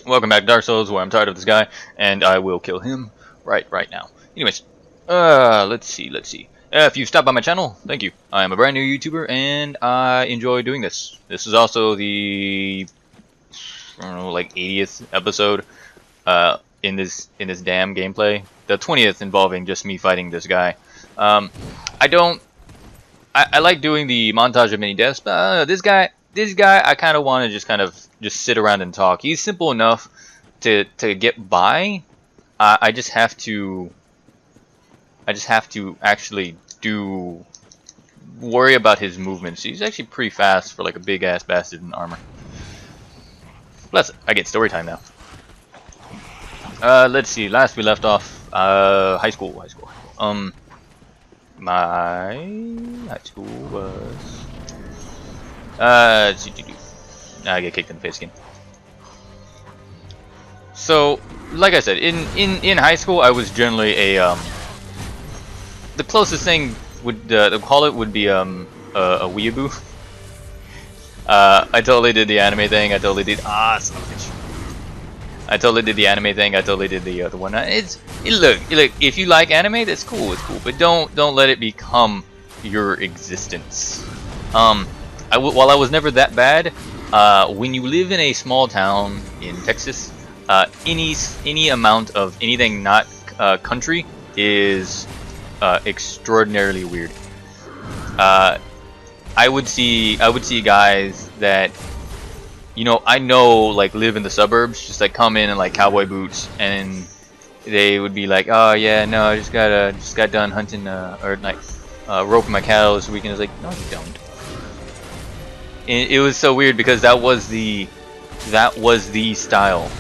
Welcome back to Dark Souls, where I'm tired of this guy, and I will kill him right now. Anyways, let's see. If you've stopped by my channel, thank you. I am a brand new YouTuber, and I enjoy doing this. This is also the, I don't know, like 80th episode in this damn gameplay. The 20th involving just me fighting this guy. I like doing the montage of many deaths, but this guy, I kind of want to just sit around and talk. He's simple enough to get by. I just have to actually worry about his movements. He's actually pretty fast for like a big ass bastard in armor. Bless it. I get story time now. Let's see. Last we left off, high school. My high school was I get kicked in the face again. So, like I said, in high school, I was generally a the closest thing would to call it would be a weeaboo. I totally did the anime thing. I totally did son of a bitch. I totally did the anime thing. I totally did the one. Look. If you like anime, that's cool. It's cool, but don't let it become your existence. While I was never that bad, when you live in a small town in Texas, any amount of anything not country is extraordinarily weird. I would see guys that, you know, I know, like, live in the suburbs, just like come in like cowboy boots, and they would be like, oh yeah, no, I just got done hunting or like roping my cattle this weekend. I was like, no, you don't. And it was so weird because that was the style.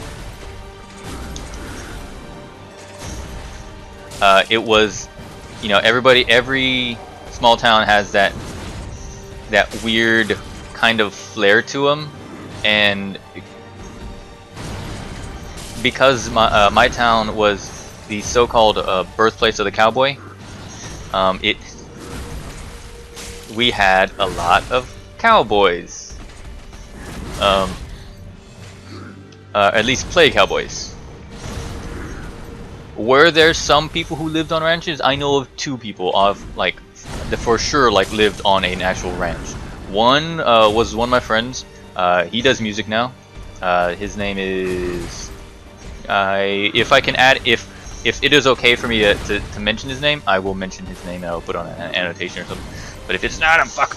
It was, you know, every small town has that weird kind of flair to them. And because my town was the so-called birthplace of the cowboy, we had a lot of cowboys, at least play cowboys. Were there some people who lived on ranches? I know of two people that for sure lived on an actual ranch. One was one of my friends. He does music now. His name is if it is okay for me to mention his name, I will mention his name and I'll put on an annotation or something. But if it's not, I'm fuck.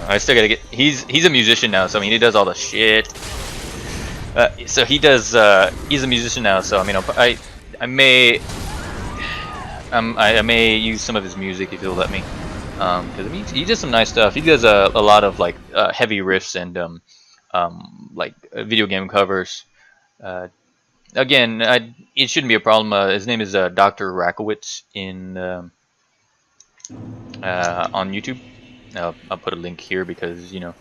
I still gotta get. He's a musician now, so I mean he does all the shit. So he does. He's a musician now, so I mean I may use some of his music if he'll let me. Because I mean, he does some nice stuff. He does a lot of like heavy riffs and like video game covers. Again, it shouldn't be a problem. His name is Dr. Rakowitz on YouTube. I'll put a link here because, you know,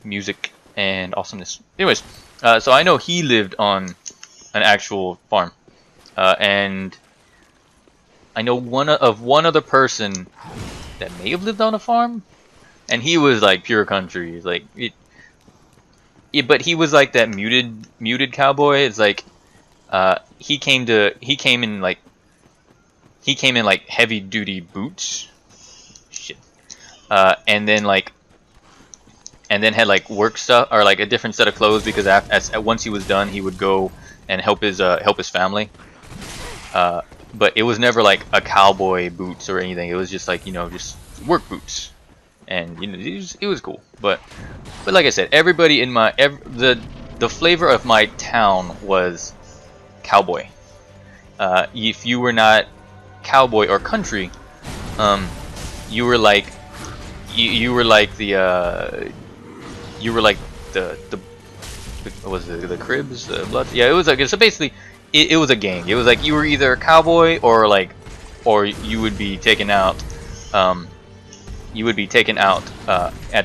music and awesomeness. Anyways, so I know he lived on an actual farm, and I know one other person that may have lived on a farm, and he was like pure country. Like but he was like that muted cowboy. It's like he came in like heavy duty boots, shit, and then had like work stuff or like a different set of clothes because once he was done, he would go and help his family. But it was never like a cowboy boots or anything. It was just like, you know, just work boots, and you know, it was cool. But like I said, everybody in the flavor of my town was cowboy. If you were not cowboy or country, you were like the what was it, the Cribs, Blood? Yeah, it was like, so basically. It was a gang. It was like you were either a cowboy or you would be taken out. At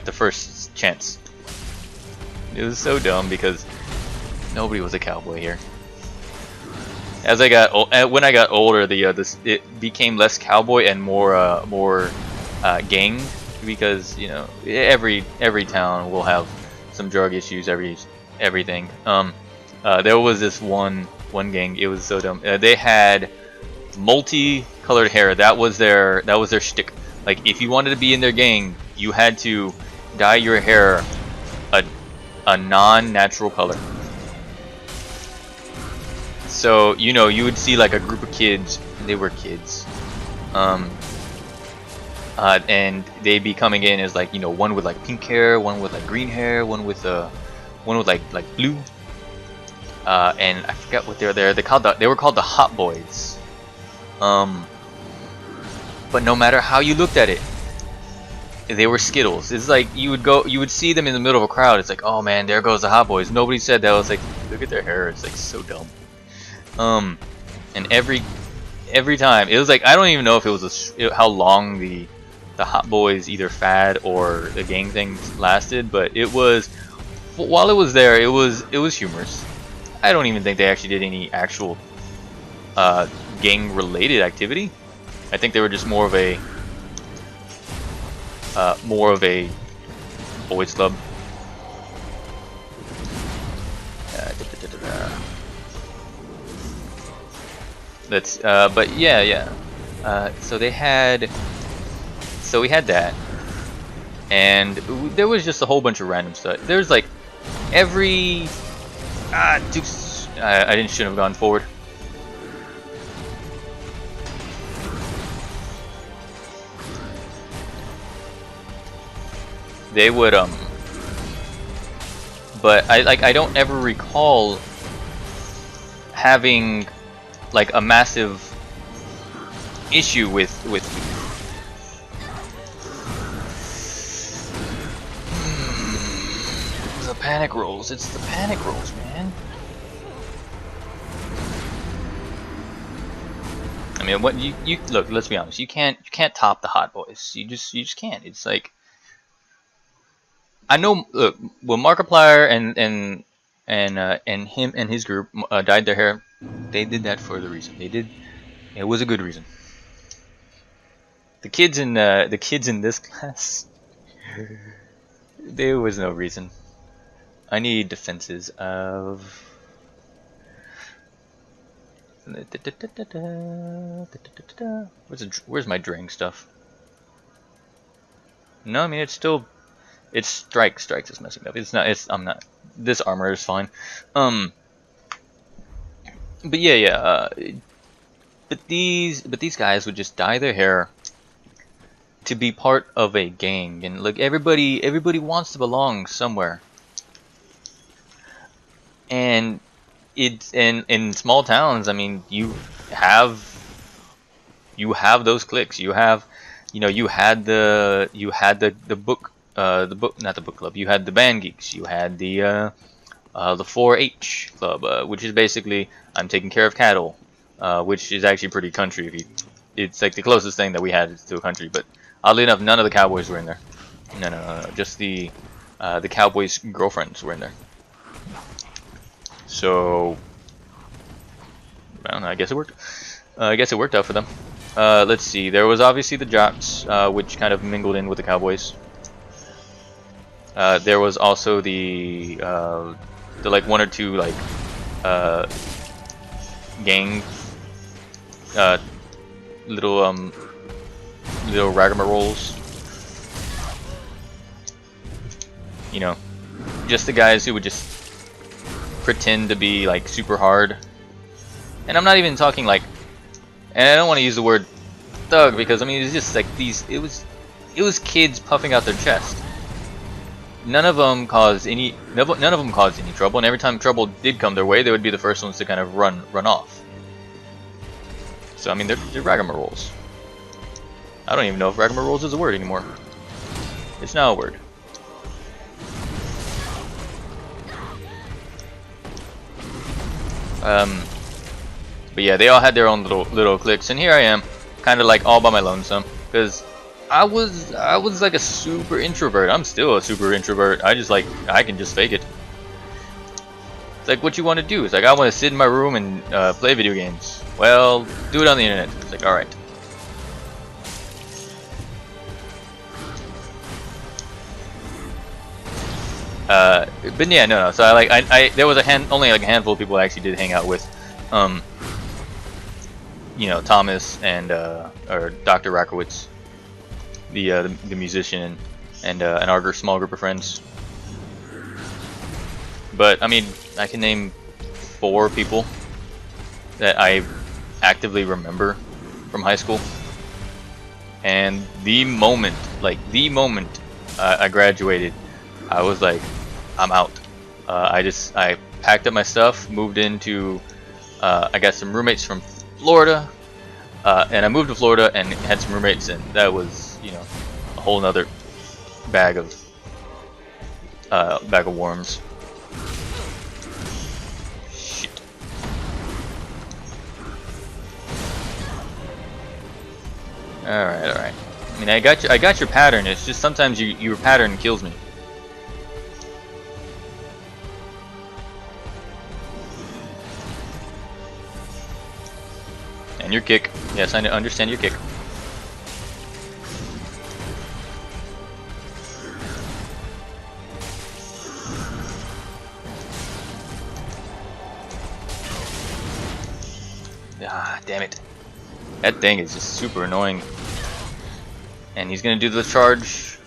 the first chance. It was so dumb because nobody was a cowboy here. As when I got older, it became less cowboy and more gang, because, you know, every town will have some drug issues, everything. There was this one gang. It was so dumb. They had multicolored hair. That was their shtick. Like, if you wanted to be in their gang, you had to dye your hair a non-natural color. So, you know, you would see like a group of kids. They were kids. And they'd be coming in as like, you know, one with like pink hair, one with like green hair, one with like blue. And I forgot what they were there. They were called the Hot Boys. But no matter how you looked at it, they were Skittles. It's like you would see them in the middle of a crowd. It's like, oh man, there goes the Hot Boys. Nobody said that. I was like, look at their hair. It's like so dumb. And every time it was like, I don't even know if it was how long the Hot Boys either fad or the gang thing lasted, but it was, while it was there, it was humorous. I don't even think they actually did any actual gang related activity. I think they were just more of a boys club. That's but yeah. So we had that, and there was just a whole bunch of random stuff. There's like every I shouldn't have gone forward. They would but I don't ever recall having like a massive issue with the panic rolls. It's the panic rolls, man. I mean, what you look, let's be honest, you can't top the Hot Boys. You just can't. It's like, I know, look, when Markiplier and him and his group dyed their hair, they did that for the reason. It was a good reason. The kids in this class, there was no reason. I need defenses of. Where's my drain stuff? No, I mean it's strikes is messing up. I'm not. This armor is fine. But yeah. But these guys would just dye their hair to be part of a gang, and look, everybody wants to belong somewhere. And it's in small towns. I mean, you have those cliques. You had the book. Not the book club. You had the band geeks. You had the 4-H club, which is basically I'm taking care of cattle, which is actually pretty country. It's like the closest thing that we had to a country. But oddly enough, none of the cowboys were in there. No. Just the cowboys' girlfriends were in there. So I don't know. I guess it worked. I guess it worked out for them. Let's see. There was obviously the jocks, which kind of mingled in with the cowboys. There was also the like one or two like gang little ragamarolls. You know, just the guys who would just pretend to be like super hard. And I'm not even talking like, and I don't want to use the word thug because I mean it's just like it was kids puffing out their chest. None of them caused any trouble, and every time trouble did come their way, they would be the first ones to kind of run off. So I mean, they're ragamarolls. I don't even know if ragamarolls is a word anymore. It's now a word. But yeah, they all had their own little cliques, and here I am, kind of like all by my lonesome, because I was like a super introvert. I'm still a super introvert. I can just fake it. It's like, what you want to do? It's like, I want to sit in my room and play video games. Well, do it on the internet. It's like, all right. But yeah, no. So I there was only like a handful of people I actually did hang out with. You know, Thomas and or Dr. Rakowitz, the musician, and our small group of friends. But I mean, I can name 4 people that I actively remember from high school. And the moment I graduated, I was like, I'm out. I packed up my stuff, moved into. I got some roommates from Florida, and I moved to Florida and had some roommates, and that was, you know, a whole nother bag of worms. Shit. All right. I mean, I got your pattern. It's just sometimes your pattern kills me. And your kick. Yes, I understand your kick. Ah, damn it. That thing is just super annoying. And he's gonna do the charge.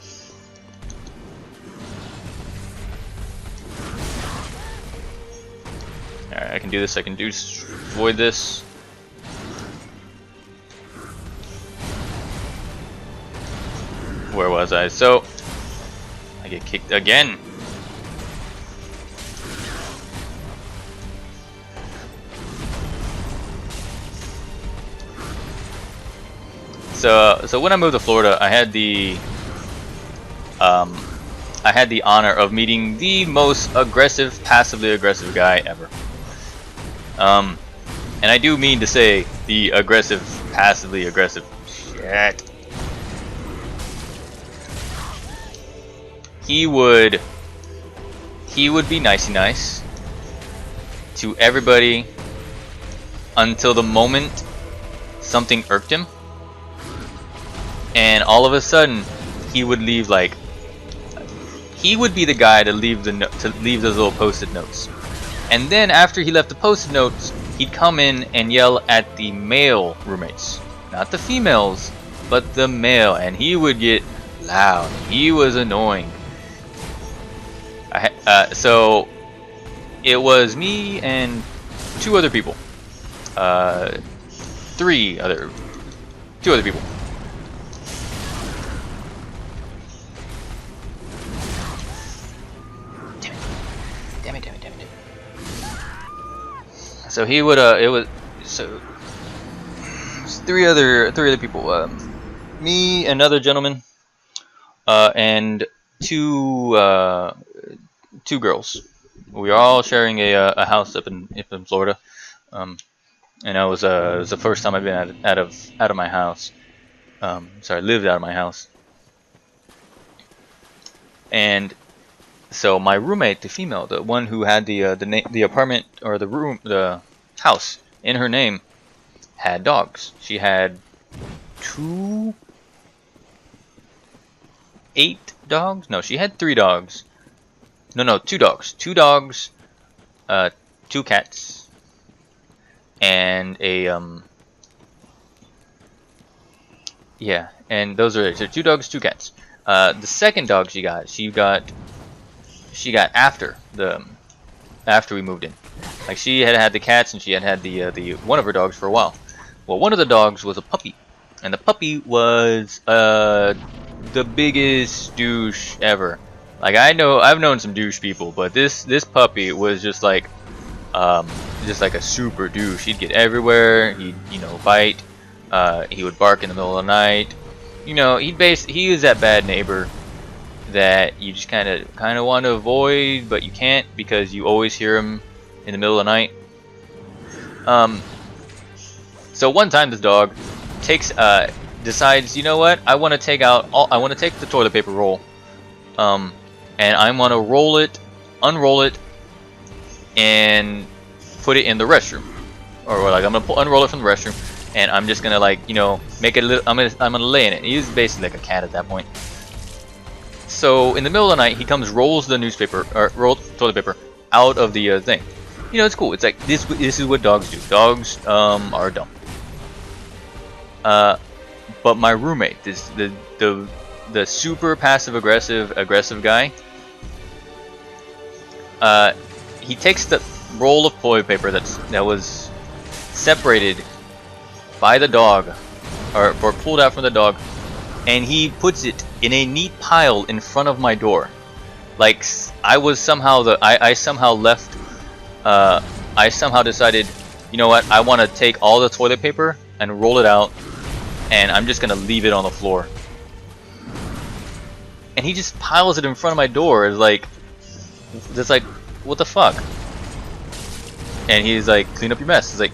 Alright, I can do this. I can avoid this. Where was I? So I get kicked again. So when I moved to Florida, I had the honor of meeting the most aggressive, passively aggressive guy ever. And I do mean to say the aggressive, passively aggressive. Shit. He would be nicey nice to everybody until the moment something irked him, and all of a sudden he would leave. Like, he would be the guy to leave those little post-it notes, and then after he left the post-it notes, he'd come in and yell at the male roommates, not the females, but the male, and he would get loud. He was annoying. So it was me and 2 other people, 2 other people. Damn it. So he would it was 3 other people, me, another gentleman, and 2 girls. We were all sharing a house up in Florida, and it was the first time I've been out of my house. Lived out of my house. And so my roommate, the female, the one who had the apartment or the house in her name, had dogs. She had 8 dogs. No, she had 3 dogs. No, 2 dogs. 2 dogs, 2 cats, and yeah, and those are it. So 2 dogs, 2 cats. The second dog she got after we moved in. Like, she had the cats, and she had the one of her dogs for a while. Well, one of the dogs was a puppy, and the puppy was the biggest douche ever. Like, I've known some douche people, but this puppy was just like a super douche. He'd get everywhere. He'd, you know, bite. He would bark in the middle of the night. You know, he was that bad neighbor that you just kind of want to avoid, but you can't because you always hear him in the middle of the night. So one time this dog decides, you know what? I want to take the toilet paper roll. And I'm gonna unroll it, and put it in the restroom, or like I'm gonna unroll it from the restroom, and I'm just gonna, like, you know, make it a little. I'm gonna lay in it. He's basically like a cat at that point. So in the middle of the night, he comes, rolls the newspaper or rolls toilet paper out of the thing. You know, it's cool. It's like this is what dogs do. Dogs are dumb. But my roommate, the super passive aggressive guy, he takes the roll of toilet paper that was separated by the dog, or pulled out from the dog, and he puts it in a neat pile in front of my door. Like I was somehow I somehow left. I somehow decided, you know what? I want to take all the toilet paper and roll it out, and I'm just gonna leave it on the floor. And he just piles it in front of my door. It's like, what the fuck? And he's like, clean up your mess. It's like,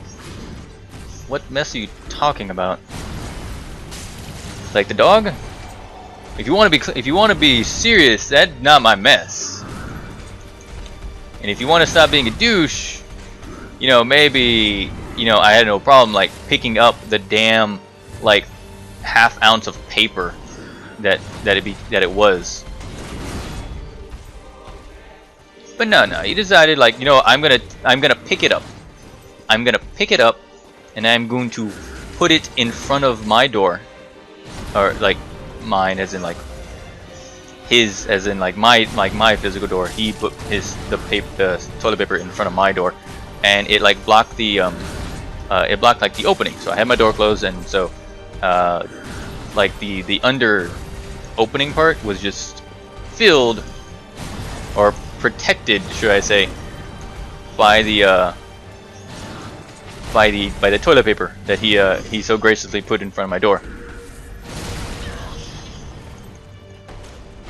what mess are you talking about? Like the dog? If you want to be serious, that's not my mess. And if you want to stop being a douche, you know, maybe, you know, I had no problem like picking up the damn like ½ ounce of paper that it was. But no, he decided, like, you know, I'm gonna pick it up. I'm gonna pick it up, and I'm going to put it in front of my door, or like mine, as in like his, as in like my physical door. He put the toilet paper in front of my door, and it like blocked the like the opening. So I had my door closed, and so like the under opening part was just filled, or protected, should I say, by the toilet paper that he so graciously put in front of my door.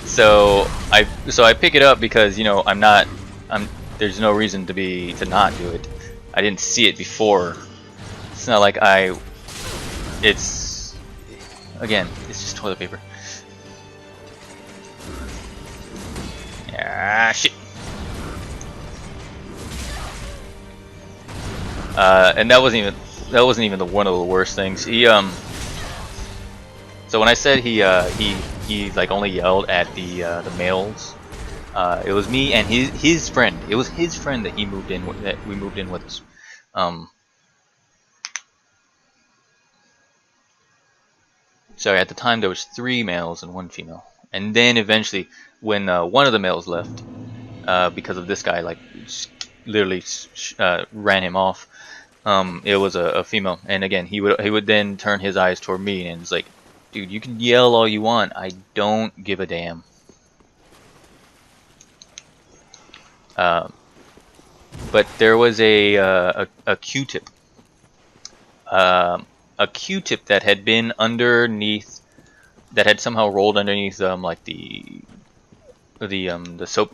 So I pick it up because, you know, there's no reason to not do it. I didn't see it before. It's not like it's just toilet paper. Ah, shit. And that wasn't even one of the worst things. So when I said he like only yelled at the males, it was me and his friend. It was his friend that we moved in with us. Sorry, at the time there was 3 males and 1 female, and then eventually, when one of the males left, because of this guy, like literally ran him off, it was a female, and again he would then turn his eyes toward me, and it's like, dude, you can yell all you want, I don't give a damn. But there was a Q-tip. A Q-tip that had been underneath, that had somehow rolled underneath like the soap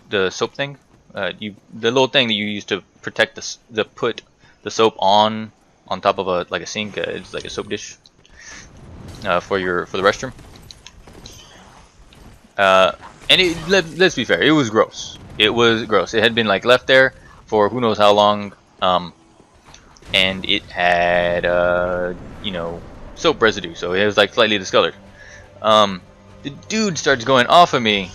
thing, the little thing that you use to protect put the soap on top of a sink. It's like a soap dish for the restroom. And let's be fair, it was gross. It was gross. It had been like left there for who knows how long. And it had you know, soap residue, so it was like slightly discolored. The dude starts going off of me,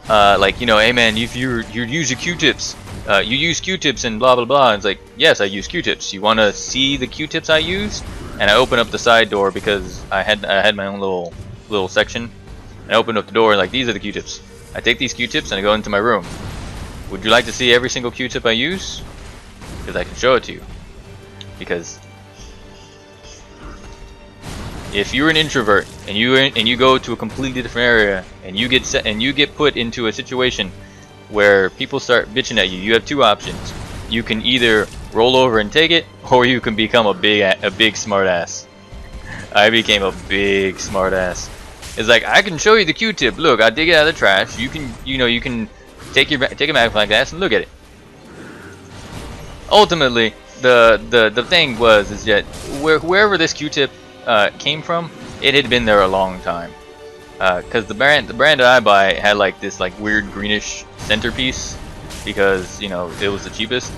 like, you know, hey man, if you use your Q-tips, you use Q-tips and blah blah blah. And it's like, yes, I use Q-tips. You want to see the Q-tips I use? And I open up the side door because I had my own little section. And I open up the door, and like, these are the Q-tips. I take these Q-tips and I go into my room. Would you like to see every single Q-tip I use? Because I can show it to you. Because if you're an introvert and you go to a completely different area and you get put into a situation where people start bitching at you, you have 2 options. You can either roll over and take it, or you can become a big smart ass. I became a big smart ass. It's like, I can show you the Q-tip. Look, I dig it out of the trash. You can take a magnifying glass and look at it. Ultimately, the thing is that wherever this Q-tip came from, it had been there a long time. Because the brand that I buy had like this like weird greenish centerpiece, because, you know, it was the cheapest.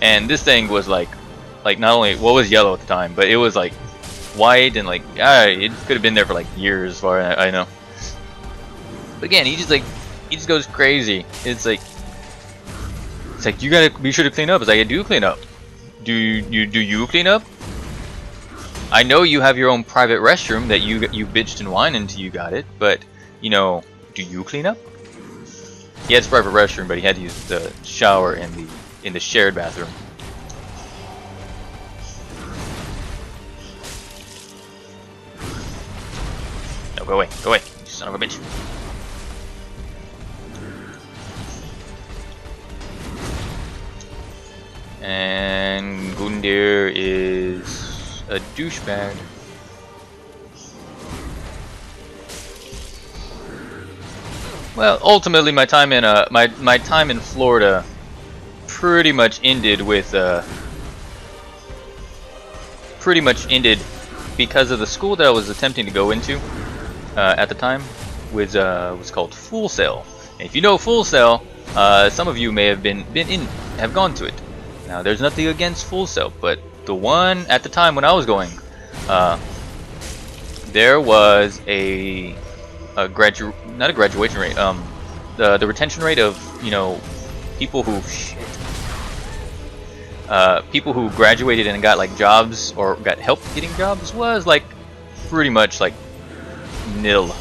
And this thing was like not only, well, it was yellow at the time, but it was like white, and like it could have been there for like years, as far as I know. But again, he just goes crazy. It's like you gotta be sure to clean up. It's like, I do clean up. Do you clean up? I know you have your own private restroom that you bitched and whined until you got it, but you know, do you clean up? He had his private restroom, but he had to use the shower in the shared bathroom. No, go away, you son of a bitch. And Gundyr is a douchebag. Well, ultimately, my time in my time in Florida pretty much ended with because of the school that I was attempting to go into at the time was called Full Sail. And if you know Full Sail, some of you may have have gone to it. Now, there's nothing against Full Sail, but the one at the time when I was going, there was not a graduation rate, the retention rate of, you know, people who graduated and got like jobs or got help getting jobs was like pretty much like nil.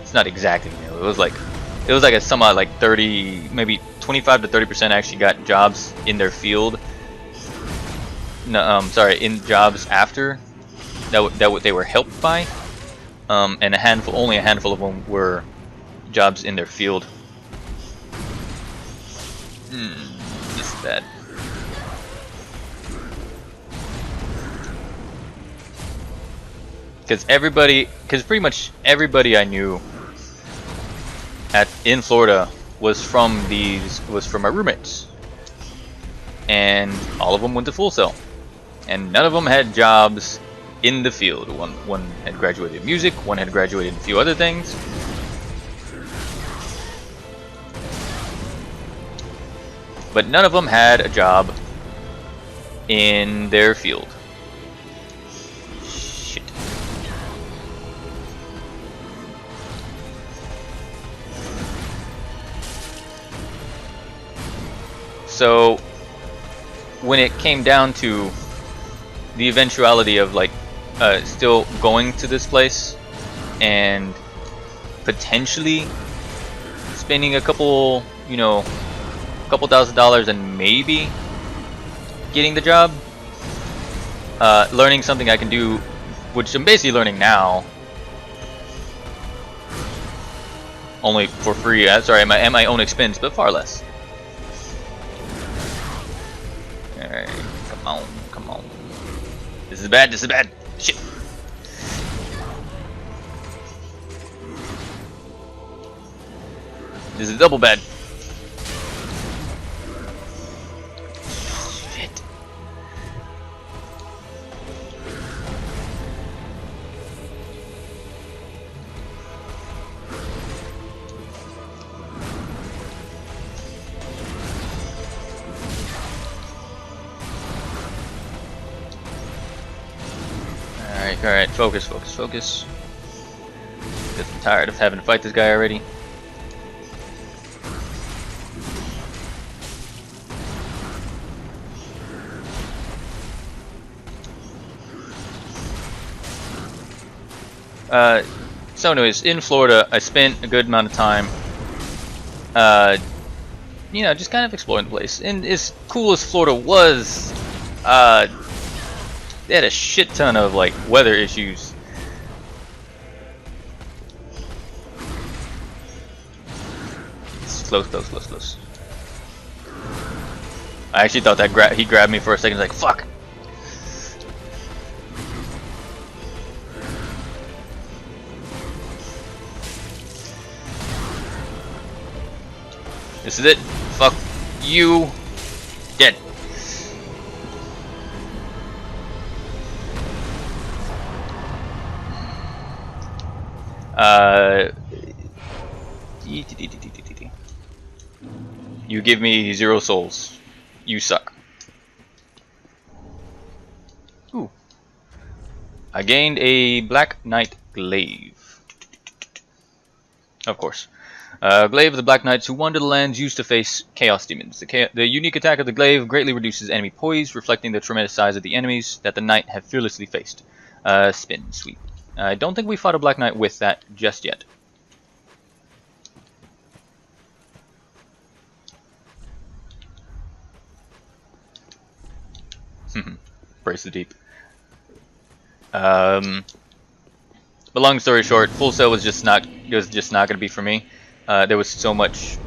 It's not exactly nil. It was like a somewhat like 30, maybe 25 to 30% actually got jobs in their field. No, sorry, in jobs after that they were helped by, and only a handful of them were jobs in their field. This is bad. Because pretty much everybody I knew in Florida was from my roommates, and all of them went to Full Sail, and none of them had jobs in the field. One had graduated in music, one had graduated in a few other things. But none of them had a job in their field. Shit. So when it came down to the eventuality of like still going to this place and potentially spending a couple $1,000 and maybe getting the job, learning something I can do, which I'm basically learning now, only for free. Sorry, at my own expense, but far less. Alright, come on. This is bad. Shit. This is double bad. Shit. Alright, focus. Because I'm tired of having to fight this guy already. So anyways, in Florida, I spent a good amount of time, just kind of exploring the place. And as cool as Florida was, they had a shit ton of like weather issues. It's close. I actually thought that he grabbed me for a second. Like, fuck. This is it. Fuck you. Dead. You give me 0 souls. You suck. Ooh. I gained a Black Knight glaive. Of course. Glaive of the Black Knights who wander the lands used to face Chaos Demons. The unique attack of the glaive greatly reduces enemy poise, reflecting the tremendous size of the enemies that the Knight have fearlessly faced. Spin, sweep. I don't think we fought a Black Knight with that just yet. Brace the deep. But long story short, Full Sail was just not going to be for me. There was so much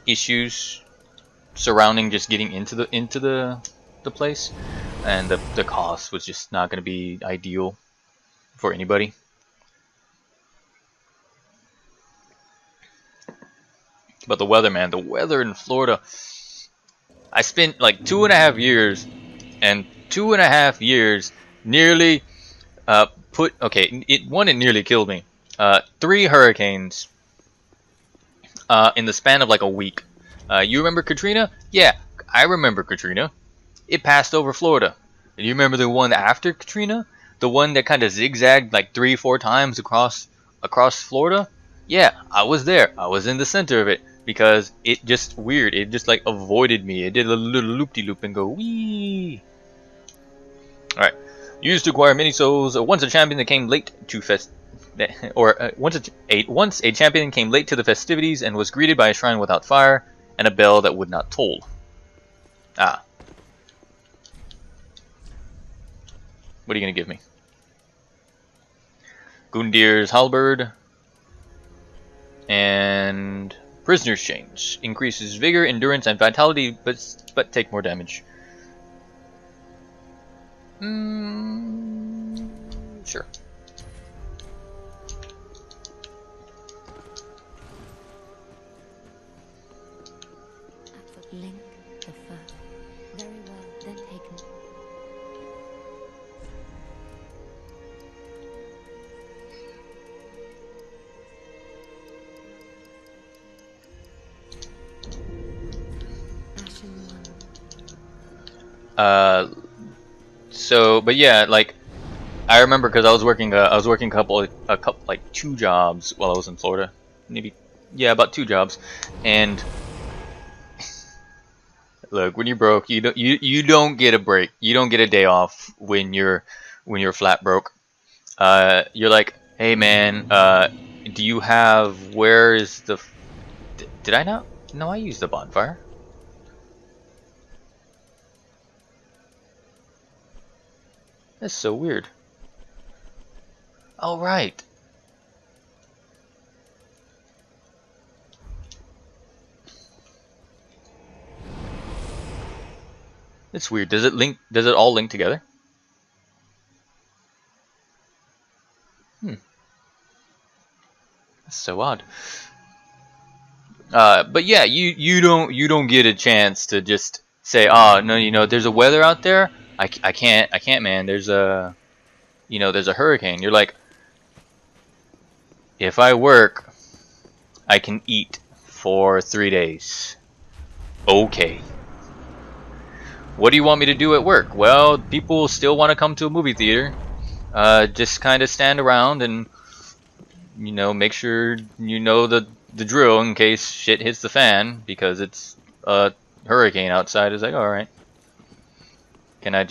issues surrounding just getting into the place, and the cost was just not going to be ideal for anybody. But the weather, man, the weather in Florida. I spent like 2.5 years, and 2.5 years nearly it nearly killed me. 3 hurricanes in the span of like a week. You remember Katrina? Yeah, I remember Katrina. It passed over Florida. And you remember the one after Katrina? The one that kind of zigzagged like 3-4 times across Florida? Yeah, I was there. I was in the center of it because it just weird. It just like avoided me. It did a little loop-de-loop and go wee. All right. Used to acquire many souls. Once a champion that came late to once a champion came late to the festivities and was greeted by a shrine without fire and a bell that would not toll. Ah. What are you gonna give me? Gundyr's halberd and prisoner's chains increases vigor, endurance, and vitality, but take more damage. Sure. Link the first. Very well, then taken. So, but yeah, like I remember because I was working a couple like 2 jobs while I was in Florida, maybe, yeah, about 2 jobs, and look, when you're broke, you don't get a break, you don't get a day off when you're flat broke. You're like, hey man, do you have, where is the, did I not? No, I used the bonfire. That's so weird. Oh, right. It's weird. Does it all link together? That's so odd. But yeah, you don't get a chance to just say, oh no, you know, there's a weather out there. I can't, man. There's a, you know, there's a hurricane. You're like, if I work, I can eat for 3 days. Okay. What do you want me to do at work? Well, people still want to come to a movie theater. Just kind of stand around and, you know, make sure you know the drill in case shit hits the fan, because it's a hurricane outside. It's like, all right. Can I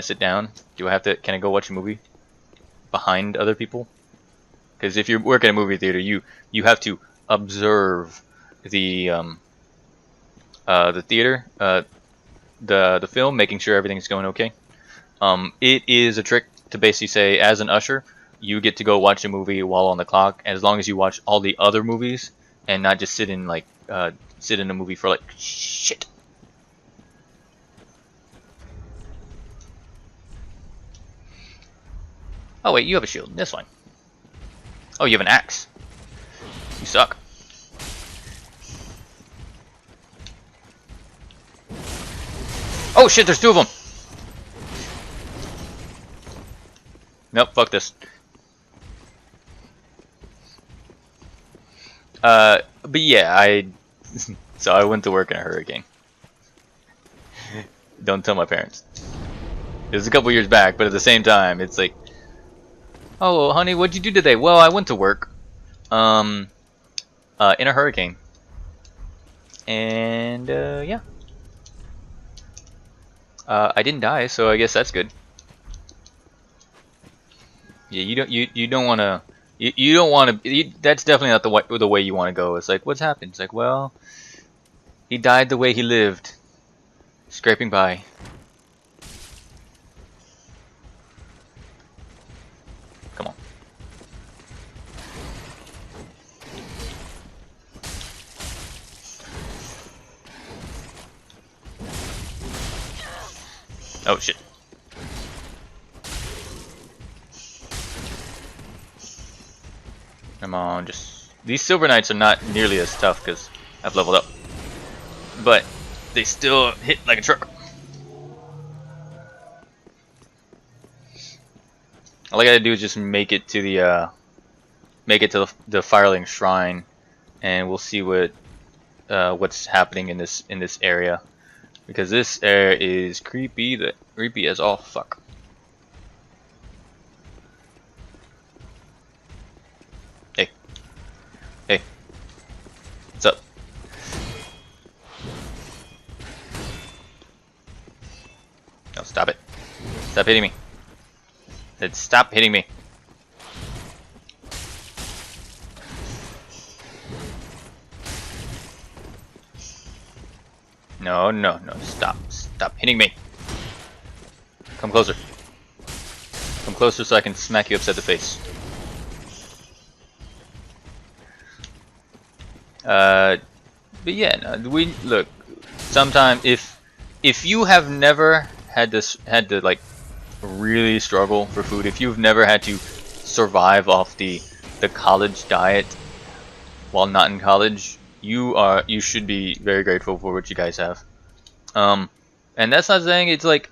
sit down? Do I have to? Can I go watch a movie behind other people? Because if you work at a movie theater, you have to observe the theater, the film, making sure everything's going okay. It is a trick to basically say, as an usher, you get to go watch a movie while on the clock, as long as you watch all the other movies and not just sit in a movie for like shit. Oh wait, you have a shield. That's fine. Oh, you have an axe. You suck. Oh shit, there's 2 of them. Nope, fuck this. But yeah, so I went to work in a hurricane. Don't tell my parents. It was a couple years back, but at the same time, it's like, oh, honey, what'd you do today? Well, I went to work. In a hurricane. And, yeah. I didn't die, so I guess that's good. Yeah, you don't want to you don't want to. That's definitely not the way you want to go. It's like, what's happened? It's like, well, he died the way he lived, scraping by. Come on. Oh shit. Come on, just... These Silver Knights are not nearly as tough because I've leveled up. But they still hit like a truck. All I gotta do is just make it to the Firelink Shrine, and we'll see what's happening in this area, because this area is creepy as all fuck. Hey, what's up? No, stop it! Stop hitting me! I said stop hitting me! No, no, no, stop hitting me. Come closer. Come closer so I can smack you upside the face. But yeah, no, look, sometimes if you have never had to like really struggle for food, if you've never had to survive off the college diet while not in college, you should be very grateful for what you guys have. And that's not saying it's like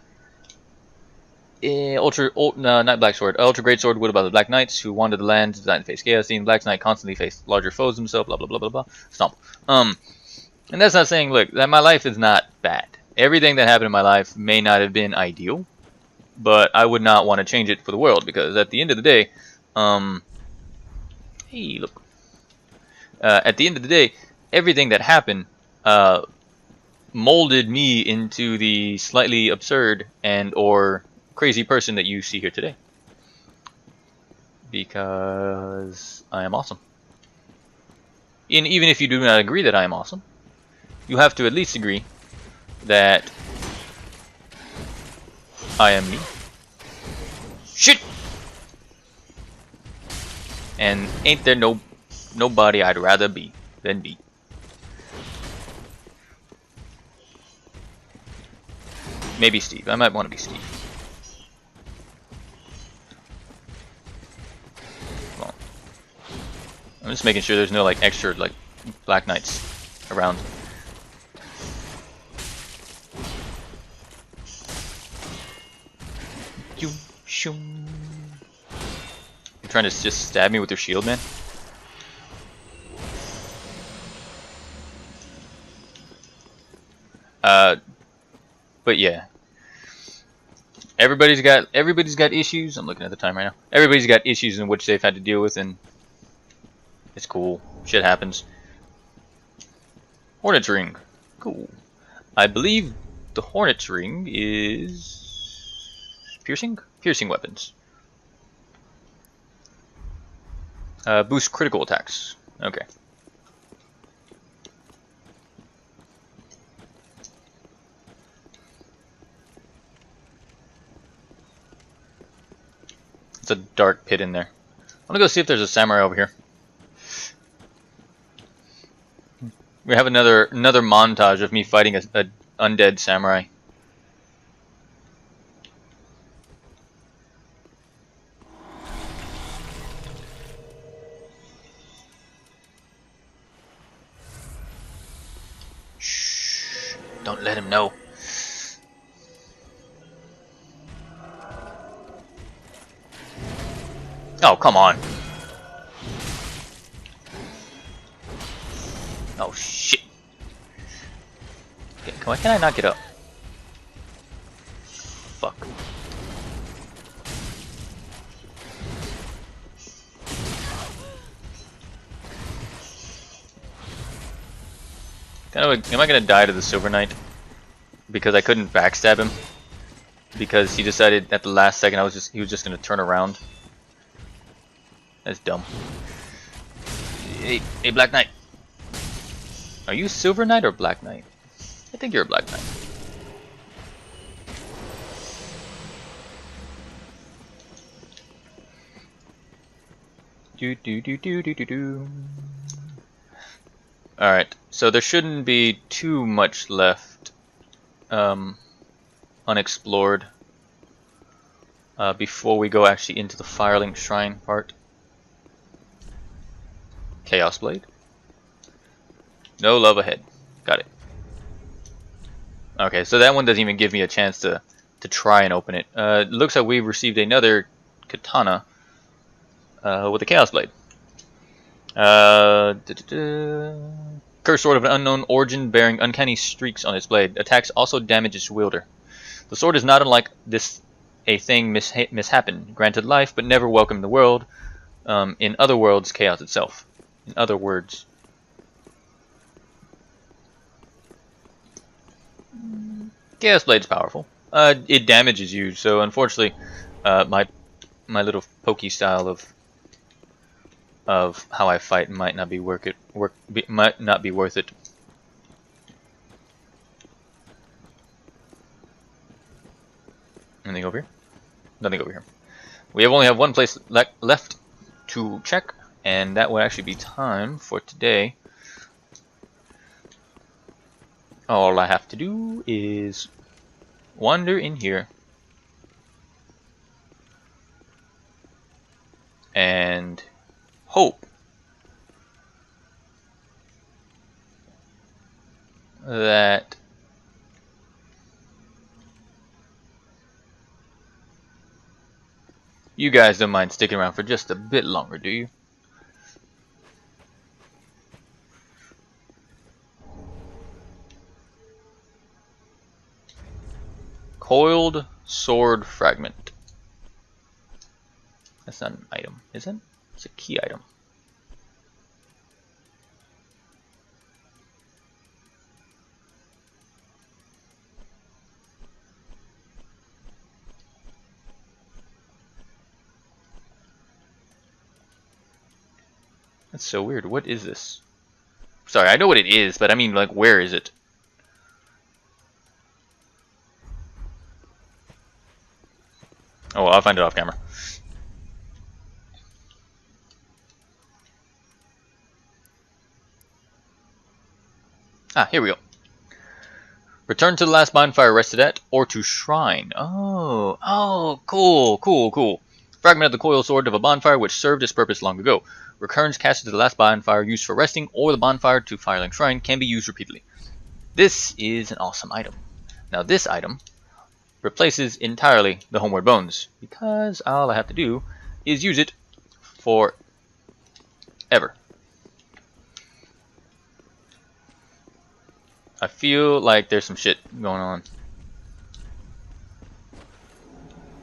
not Black Sword, Ultra Great Sword. What about the Black Knights who wandered the land, designed to face chaos? Seen Black Knight constantly face larger foes himself. Blah blah blah blah blah. Stomp. And that's not saying, look, that my life is not bad. Everything that happened in my life may not have been ideal, but I would not want to change it for the world, because at the end of the day, hey, look. At the end of the day, everything that happened molded me into the slightly absurd and/or crazy person that you see here today. Because I am awesome. And even if you do not agree that I am awesome, you have to at least agree that I am me. Shit! And ain't there nobody I'd rather be than me. Maybe Steve. I might want to be Steve. Come on. I'm just making sure there's no like extra like Black Knights around. You're trying to just stab me with your shield, man? But yeah, everybody's got issues. I'm looking at the time right now. Everybody's got issues in which they've had to deal with, and it's cool. Shit happens. Hornet's Ring, cool. I believe the Hornet's Ring is piercing weapons. Boost critical attacks. Okay. It's a dark pit in there. I'm gonna go see if there's a samurai over here. We have another montage of me fighting a undead samurai. Shh! Don't let him know. Oh, come on. Oh, shit. Okay, why can I not get up? Fuck. Am I gonna die to the Silver Knight? Because I couldn't backstab him? Because he decided at the last second he was just gonna turn around. That's dumb. Hey, Black Knight. Are you Silver Knight or Black Knight? I think you're a Black Knight. Alright, so there shouldn't be too much left unexplored before we go actually into the Firelink Shrine part. Chaos Blade. No love ahead. Got it. Okay, so that one doesn't even give me a chance to try and open it. It looks like we received another katana with a Chaos Blade. Cursed sword of an unknown origin bearing uncanny streaks on its blade. Attacks also damage its wielder. The sword is not unlike this a thing mishappened, granted life, but never welcomed the world. In other words, chaos itself. In other words. Chaos Blade's powerful. It damages you, so unfortunately, my little pokey style of how I fight might not be worth it. Anything over here? Nothing over here. We only have one place left to check, and that would actually be time for today. All I have to do is wander in here and hope that you guys don't mind sticking around for just a bit longer, do you? Coiled sword fragment. That's not an item, is it? It's a key item. That's so weird. What is this? Sorry, I know what it is, but I mean, like, where is it? Oh, well, I'll find it off camera. Ah, here we go. Return to the last bonfire rested at, or to shrine. Oh, cool. Fragment of the coil sword of a bonfire which served its purpose long ago. Recurrence casted to the last bonfire used for resting, or the bonfire to Firelink Shrine can be used repeatedly. This is an awesome item. Now this item replaces entirely the homeward bones, because all I have to do is use it for ever. I feel like there's some shit going on.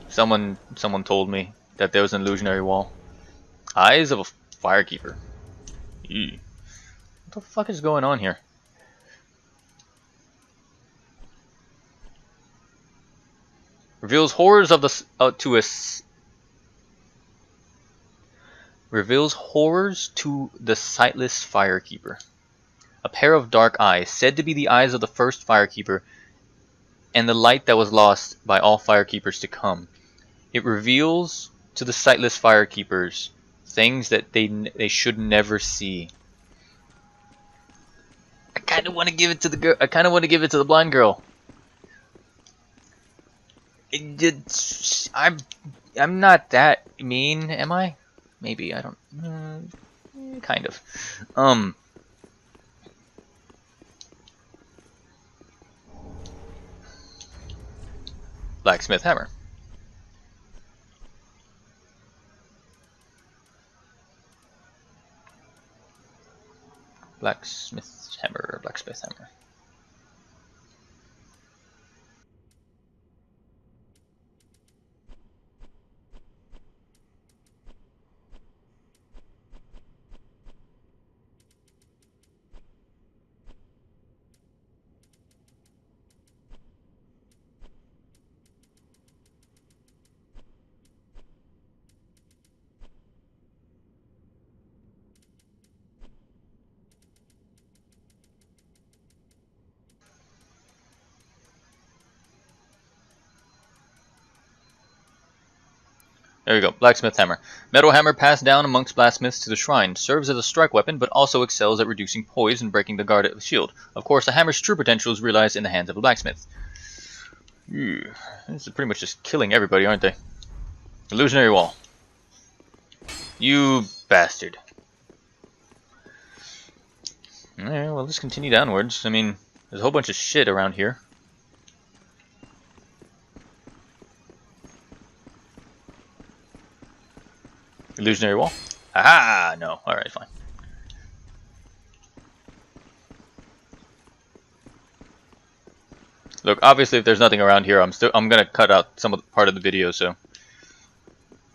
Someone told me that there was an illusionary wall. Eyes of a firekeeper. Eee. What the fuck is going on here? Reveals horrors of the reveals horrors to the sightless firekeeper. A pair of dark eyes, said to be the eyes of the first firekeeper, and the light that was lost by all firekeepers to come. It reveals to the sightless firekeepers things that they should never see. I kind of want to give it to the girl. I kind of want to give it to the blind girl. I'm not that mean, am I? Maybe I don't. Kind of. Blacksmith hammer. Blacksmith hammer. There we go. Blacksmith hammer. Metal hammer passed down amongst blacksmiths to the shrine. Serves as a strike weapon, but also excels at reducing poise and breaking the guard of the shield. Of course, the hammer's true potential is realized in the hands of a blacksmith. This is pretty much just killing everybody, aren't they? Illusionary wall. You bastard. Alright, well, let's continue downwards. I mean, there's a whole bunch of shit around here. Illusionary wall? Aha! No. Alright, fine. Look, obviously if there's nothing around here, I'm gonna cut out some of the part of the video, so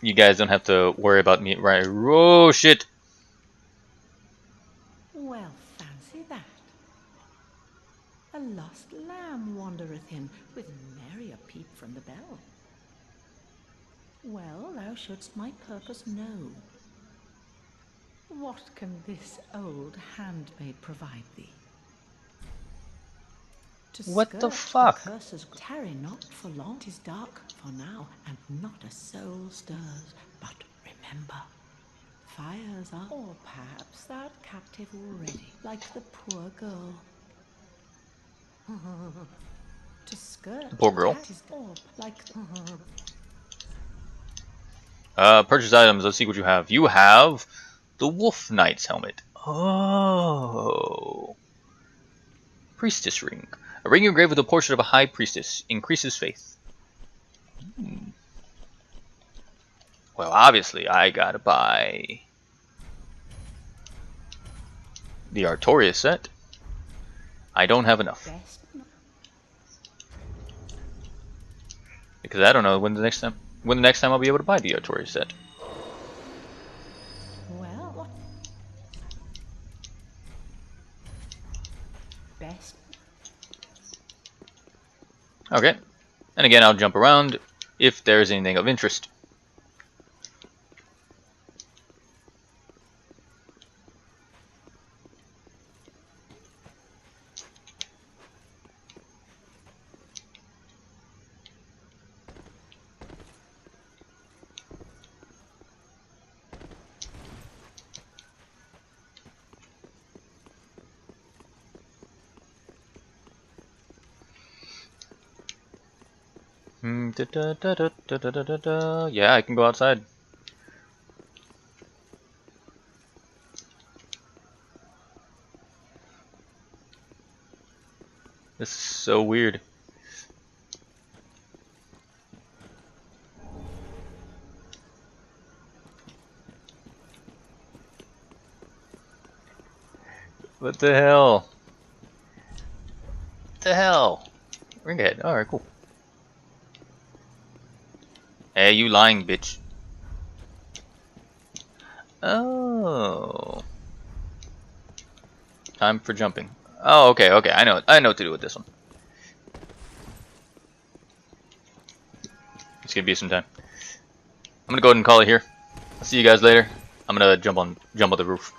you guys don't have to worry about me. Right? Oh shit! Well, fancy that. A lost lamb wandereth in, with nary a peep from the bell. Well, thou shouldst my purpose know. What can this old handmaid provide thee? What the fuck? The curses tarry not for long. 'Tis dark for now, and not a soul stirs. But remember, fires are, or perhaps thou'rt captive already, like the poor girl. To skirt The poor girl. Purchase items. Let's see what you have. You have the Wolf Knight's helmet. Oh. Priestess ring. A ring engraved with a portrait of a high priestess. Increases faith. Well, obviously, I gotta buy the Artorias set. I don't have enough. Because I don't know when the next time I'll be able to buy the Artorias set. Well, what? Best. Okay. And again, I'll jump around if there's anything of interest. Yeah, I can go outside. This is so weird. What the hell? What the hell? Ring ahead. Alright, cool. Hey, you lying bitch. Oh. Time for jumping. Oh, okay, okay. I know what to do with this one. It's gonna be some time. I'm gonna go ahead and call it here. I'll see you guys later. I'm gonna jump on the roof.